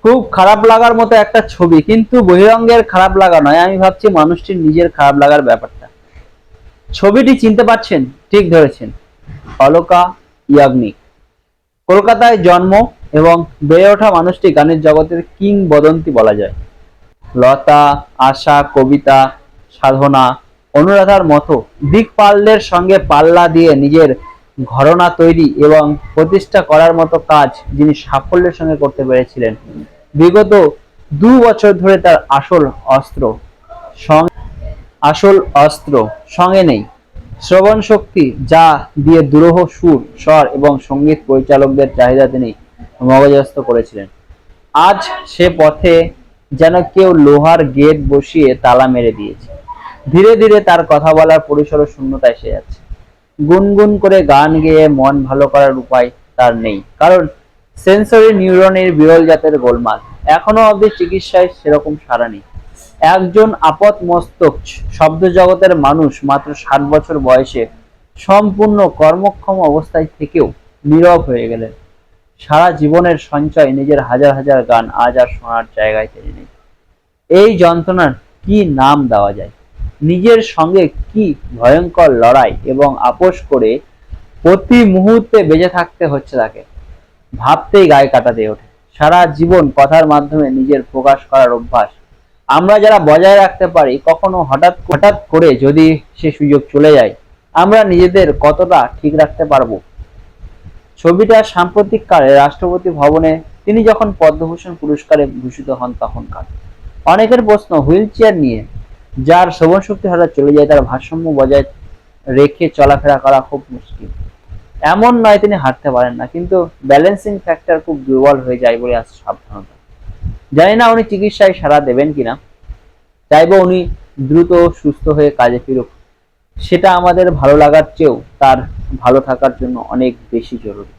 খুব খারাপ লাগার মতো একটা ছবি, কিন্তু বহিরঙ্গের খারাপ লাগা নয়, আমি ভাবছি মানুষটির নিজের খারাপ লাগার ব্যাপারটা। ছবিটি চিনতে পারছেন? ঠিক ধরেছেন, অলকা ইয়াগনিক। কলকাতায় জন্ম এবং বেড়ে ওঠা মানুষটি গানের জগতের কিংবদন্তি বলা যায়। লতা, আশা, কবিতা, সাধনা, অনুরাধার মতো দিকপালদের সঙ্গে পাল্লা দিয়ে নিজের ঘরানা তৈরি এবং প্রতিষ্ঠা করার মতো কাজ যিনি সাফল্যের সঙ্গে করতে পেরেছিলেন। বিগত 2 বছর ধরে তার আসল অস্ত্র সঙ্গে নেই, শ্রবণ শক্তি, যা দিয়ে দুরূহ সুর, স্বর এবং সঙ্গীত পরিচালকদের চাহিদা তিনি মগজস্থ করেছিলেন। আজ সে পথে যেন কেউ লোহার গেট বসিয়ে তালা মেরে দিয়েছে। ধীরে ধীরে তার কথা বলার পরিসরও শূন্যতা এসে যাচ্ছে। গুনগুন করে গান গেয়ে মন ভালো করার উপায় তার নেই, কারণ সেন্সরি নিউরনের বিরল জাতের গোলমাল। এখনো অবধি চিকিৎসায় সেরকম সাড়া নেই। একজন আপাতমস্তক শব্দজগতের মানুষ মাত্র 60 বছর বয়সে সম্পূর্ণ কর্মক্ষম অবস্থায় থেকেও নীরব হয়ে গেলেন। সারা জীবনের সঞ্চয় নিজের হাজার হাজার গান আজ আর শোনার জায়গায় তিনি নেই। এই যন্ত্রণার কি নাম দেওয়া যায়? নিজের সঙ্গে কি ভয়ঙ্কর লড়াই এবং আপোষ করে প্রতি মুহূর্তে বেঁচে থাকতে হচ্ছে তাকে, ভাবতেই গায়ে কাঁটা দিয়ে ওঠে। সারা জীবন কথার মাধ্যমে নিজের প্রকাশ করার অভ্যাস আমরা যারা বজায় রাখতে পারি, কখনো হঠাৎ হঠাৎ করে যদি সে সুযোগ চলে যায়, আমরা নিজেদের কতটা ঠিক রাখতে পারবো? ছবিটা সাম্প্রতিককালে রাষ্ট্রপতি ভবনে তিনি যখন পদ্মভূষণ পুরস্কারে ভূষিত হন তখনকার। অনেকের প্রশ্ন, হুইল চেয়ার নিয়ে যার শ্রবণ শক্তি হঠাৎ চলে যায়, তার ভারসাম্য বজায় রেখে চলাফেরা করা খুব মুশকিল। এমন নয় তিনি হাঁটতে পারেন না, কিন্তু ব্যালেন্সিং ফ্যাক্টর খুব দুর্বল হয়ে যায় বলে আছে সাবধানতা। জানি না উনি চিকিৎসায় সাড়া দেবেন কিনা। চাইবো উনি দ্রুত সুস্থ হয়ে কাজে ফিরুক। সেটা আমাদের ভালো লাগার চেয়েও তার ভালো থাকার জন্য অনেক বেশি জরুরি।